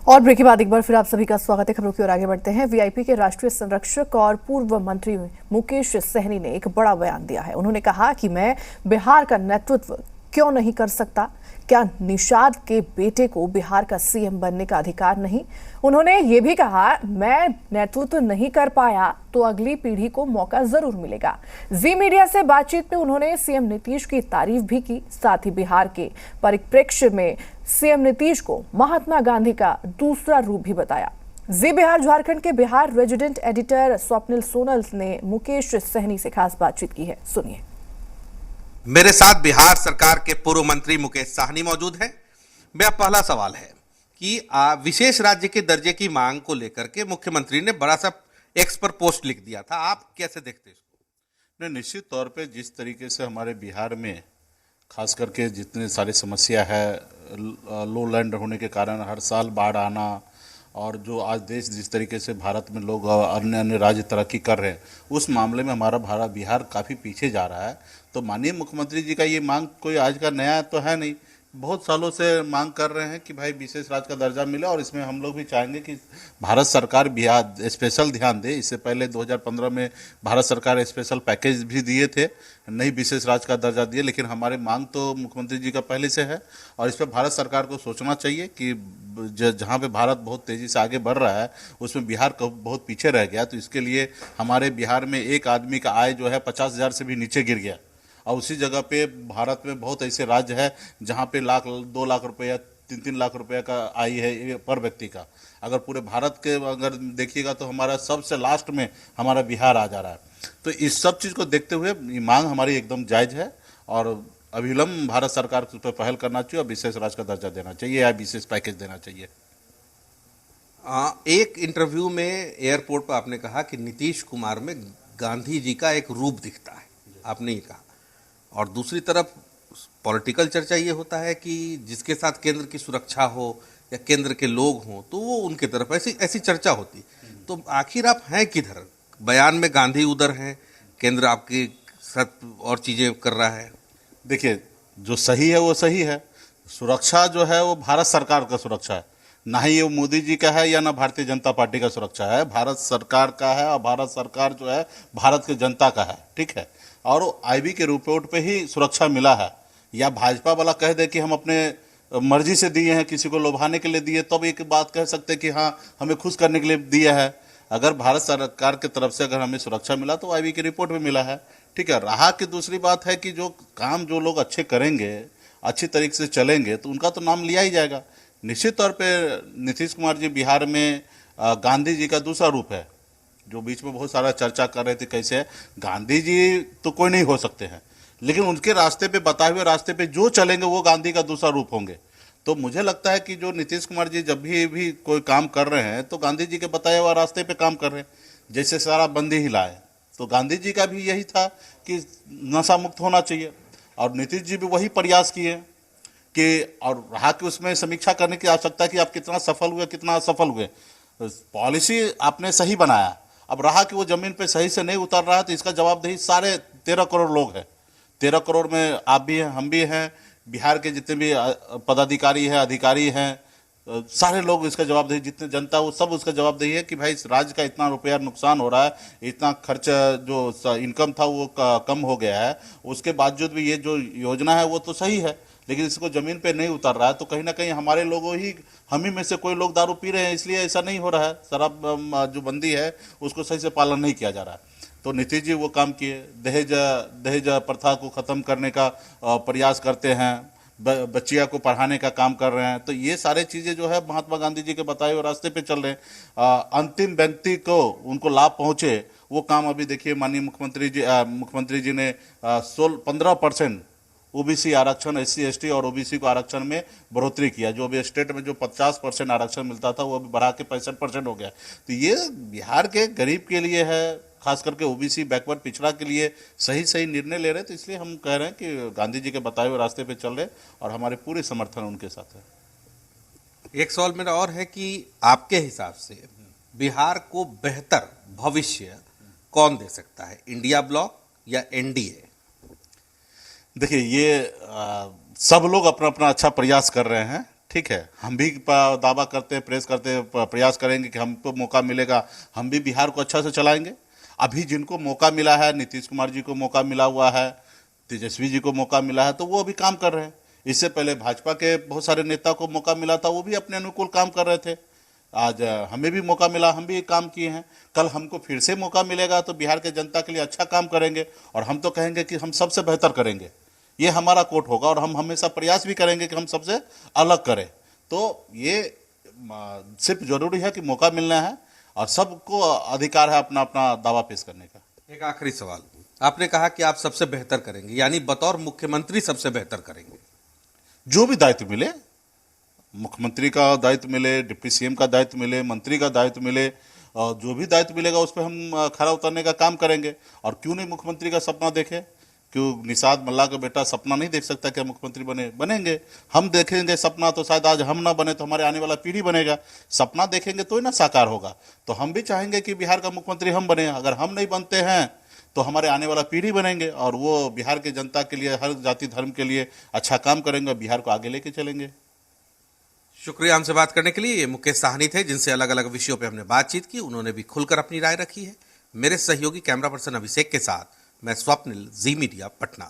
और ब्रेक के बाद एक बार फिर आप सभी का स्वागत है। खबरों की ओर आगे बढ़ते हैं। वीआईपी के राष्ट्रीय संरक्षक और पूर्व मंत्री मुकेश सहनी ने एक बड़ा बयान दिया है। उन्होंने कहा कि मैं बिहार का नेतृत्व क्यों नहीं कर सकता? क्या निषाद के बेटे को बिहार का सीएम बनने का अधिकार नहीं? उन्होंने ये भी कहा, मैं नेतृत्व नहीं कर पाया तो अगली पीढ़ी को मौका जरूर मिलेगा। जी मीडिया से बातचीत में उन्होंने सीएम नीतीश की तारीफ भी की। साथ ही बिहार के परिप्रेक्ष्य में सीएम नीतीश को महात्मा गांधी का दूसरा रूप भी बताया। जी बिहार झारखंड के बिहार रेजिडेंट एडिटर स्वप्निल सोनल ने मुकेश सहनी से खास बातचीत की है, सुनिए। मेरे साथ बिहार सरकार के पूर्व मंत्री मुकेश सहनी मौजूद हैं। मेरा पहला सवाल है कि विशेष राज्य के दर्जे की मांग को लेकर के मुख्यमंत्री ने बड़ा सा एक्स पर पोस्ट लिख दिया था, आप कैसे देखते हैं इसको? नहीं, निश्चित तौर पे जिस तरीके से हमारे बिहार में खास करके जितने सारी समस्या है, लो लैंड होने के कारण हर साल बाढ़ आना, और जो आज देश जिस तरीके से भारत में लोग अन्य अन्य राज्य तरक्की कर रहे हैं, उस मामले में हमारा बिहार काफ़ी पीछे जा रहा है। तो माननीय मुख्यमंत्री जी का ये मांग कोई आज का नया तो है नहीं, बहुत सालों से मांग कर रहे हैं कि भाई विशेष राज्य का दर्जा मिले, और इसमें हम लोग भी चाहेंगे कि भारत सरकार बिहार स्पेशल ध्यान दे। इससे पहले 2015 में भारत सरकार स्पेशल पैकेज भी दिए थे, नहीं विशेष राज्य का दर्जा दिए, लेकिन हमारी मांग तो मुख्यमंत्री जी का पहले से है, और इस पर भारत सरकार को सोचना चाहिए कि जहाँ पे भारत बहुत तेज़ी से आगे बढ़ रहा है उसमें बिहार बहुत पीछे रह गया। तो इसके लिए हमारे बिहार में एक आदमी का आय जो है 50,000 से भी नीचे गिर गया, और उसी जगह पे भारत में बहुत ऐसे राज्य है जहाँ पे 2 लाख रुपया 3 लाख रुपया का आय है पर व्यक्ति का। अगर पूरे भारत के अगर देखिएगा तो हमारा सबसे लास्ट में हमारा बिहार आ जा रहा है। तो इस सब चीज़ को देखते हुए मांग हमारी एकदम जायज़ है, और अविलंब भारत सरकार को उस पर पहल करना चाहिए और विशेष राज्य का दर्जा देना चाहिए या विशेष पैकेज देना चाहिए। एक इंटरव्यू में एयरपोर्ट पर आपने कहा कि नीतीश कुमार में गांधी जी का एक रूप दिखता है, आपने ये कहा। और दूसरी तरफ पॉलिटिकल चर्चा ये होता है कि जिसके साथ केंद्र की सुरक्षा हो या केंद्र के लोग हों तो वो उनके तरफ ऐसी चर्चा होती। तो आखिर आप हैं किधर? बयान में गांधी उधर हैं, केंद्र आपके साथ और चीज़ें कर रहा है। देखिए, जो सही है वो सही है। सुरक्षा जो है वो भारत सरकार का सुरक्षा है, ना ही ये मोदी जी का है या ना भारतीय जनता पार्टी का सुरक्षा है, भारत सरकार का है, और भारत सरकार जो है भारत की जनता का है, ठीक है। और आईबी के रिपोर्ट पे ही सुरक्षा मिला है, या भाजपा वाला कह दे कि हम अपने मर्जी से दिए हैं, किसी को लुभाने के लिए दिए, तब एक बात कह सकते हैं कि हाँ हमें खुश करने के लिए दिया है। अगर भारत सरकार की तरफ से अगर हमें सुरक्षा मिला तो आईबी की रिपोर्ट में मिला है, ठीक है। रहा कि दूसरी बात है कि जो काम जो लोग अच्छे करेंगे, अच्छी तरीके से चलेंगे, तो उनका तो नाम लिया ही जाएगा। निश्चित तौर पे नीतीश कुमार जी बिहार में गांधी जी का दूसरा रूप है, जो बीच में बहुत सारा चर्चा कर रहे थे कैसे है। गांधी जी तो कोई नहीं हो सकते हैं, लेकिन उनके रास्ते पे, बताए हुए रास्ते पे जो चलेंगे वो गांधी का दूसरा रूप होंगे। तो मुझे लगता है कि जो नीतीश कुमार जी जब भी कोई काम कर रहे हैं तो गांधी जी के बताए हुए रास्ते पे काम कर रहे हैं। जैसे शराबबंदी ही लाए तो गांधी जी का भी यही था कि नशा मुक्त होना चाहिए, और नीतीश जी भी वही प्रयास किए कि, और रहा कि उसमें समीक्षा करने की आवश्यकता कि आप कितना सफल हुए कितना असफल हुए। पॉलिसी आपने सही बनाया, अब रहा कि वो जमीन पे सही से नहीं उतर रहा है, तो इसका जवाबदेही सारे 13 करोड़ लोग हैं। 13 करोड़ में आप भी हैं, हम भी हैं, बिहार के जितने भी पदाधिकारी हैं, अधिकारी हैं, सारे लोग इसका जवाबदेही, जितने जनता वो सब उसका जवाबदेही है कि भाई इस राज्य का इतना रुपया नुकसान हो रहा है, इतना खर्च जो इनकम था वो कम हो गया है, उसके बावजूद भी ये जो योजना है वो तो सही है, लेकिन इसको ज़मीन पे नहीं उतर रहा है। तो कहीं ना कहीं हमारे लोगों ही, हम ही में से कोई लोग दारू पी रहे हैं, इसलिए ऐसा नहीं हो रहा है। शराब जो बंदी है उसको सही से पालन नहीं किया जा रहा है। तो नीतीश जी वो काम किए, दहेज प्रथा को ख़त्म करने का प्रयास करते हैं, बच्चिया को पढ़ाने का काम कर रहे हैं। तो ये सारे चीज़ें जो है महात्मा गांधी जी के बताए हुए रास्ते पे चल रहे हैं। अंतिम व्यक्ति को उनको लाभ पहुँचे वो काम अभी देखिए माननीय मुख्यमंत्री जी ने 15% ओबीसी आरक्षण, SC ST और ओबीसी को आरक्षण में बढ़ोतरी किया। जो अभी स्टेट में जो 50% आरक्षण मिलता था वो अभी बढ़ा के 65% हो गया। तो ये बिहार के गरीब के लिए है, खास करके ओबीसी बैकवर्ड पिछड़ा के लिए सही निर्णय ले रहे। तो इसलिए हम कह रहे हैं कि गांधी जी के बताए हुए रास्ते पे चल रहे, और हमारे पूरे समर्थन उनके साथ है। एक सवाल मेरा और है कि आपके हिसाब से बिहार को बेहतर भविष्य कौन दे सकता है, इंडिया ब्लॉक या एनडीए? देखिए, ये सब लोग अपना अपना अच्छा प्रयास कर रहे हैं, ठीक है, हम भी दावा करते हैं, प्रेस करते हैं, प्रयास करेंगे कि हमको मौका मिलेगा, हम भी बिहार को अच्छा से चलाएंगे। अभी जिनको मौका मिला है, नीतीश कुमार जी को मौका मिला हुआ है, तेजस्वी जी को मौका मिला है, तो वो अभी काम कर रहे हैं। इससे पहले भाजपा के बहुत सारे नेता को मौका मिला था, वो भी अपने अनुकूल काम कर रहे थे। आज हमें भी मौका मिला, हम भी काम किए हैं। कल हमको फिर से मौका मिलेगा तो बिहार के जनता के लिए अच्छा काम करेंगे, और हम तो कहेंगे कि हम सबसे बेहतर करेंगे। ये हमारा कोट होगा, और हम हमेशा प्रयास भी करेंगे कि हम सबसे अलग करें। तो ये सिर्फ जरूरी है कि मौका मिलना है, और सबको अधिकार है अपना अपना दावा पेश करने का। एक आखिरी सवाल, आपने कहा कि आप सबसे बेहतर करेंगे, यानी बतौर मुख्यमंत्री सबसे बेहतर करेंगे। जो भी दायित्व मिले, मुख्यमंत्री का दायित्व मिले, डिप्टी सीएम का दायित्व मिले, मंत्री का दायित्व मिले, और जो भी दायित्व मिलेगा उस पर हम खरा उतरने का काम करेंगे। और क्यों नहीं मुख्यमंत्री का सपना देखें? क्यों निषाद मल्ला का बेटा सपना नहीं देख सकता? क्या मुख्यमंत्री बनेंगे। हम देखेंगे सपना, तो शायद आज हम ना बने तो हमारे आने वाला पीढ़ी बनेगा। सपना देखेंगे तो ही ना साकार होगा। तो हम भी चाहेंगे कि बिहार का मुख्यमंत्री हम बने। अगर हम नहीं बनते हैं तो हमारे आने वाला पीढ़ी बनेंगे, और वो बिहार के जनता के लिए, हर जाति धर्म के लिए अच्छा काम करेंगे, बिहार को आगे लेके चलेंगे। शुक्रिया हमसे बात करने के लिए। ये मुकेश साहनी थे, जिनसे अलग अलग विषयों पे हमने बातचीत की। उन्होंने भी खुलकर अपनी राय रखी है। मेरे सहयोगी कैमरा पर्सन अभिषेक के साथ मैं स्वप्निल, जी मीडिया, पटना।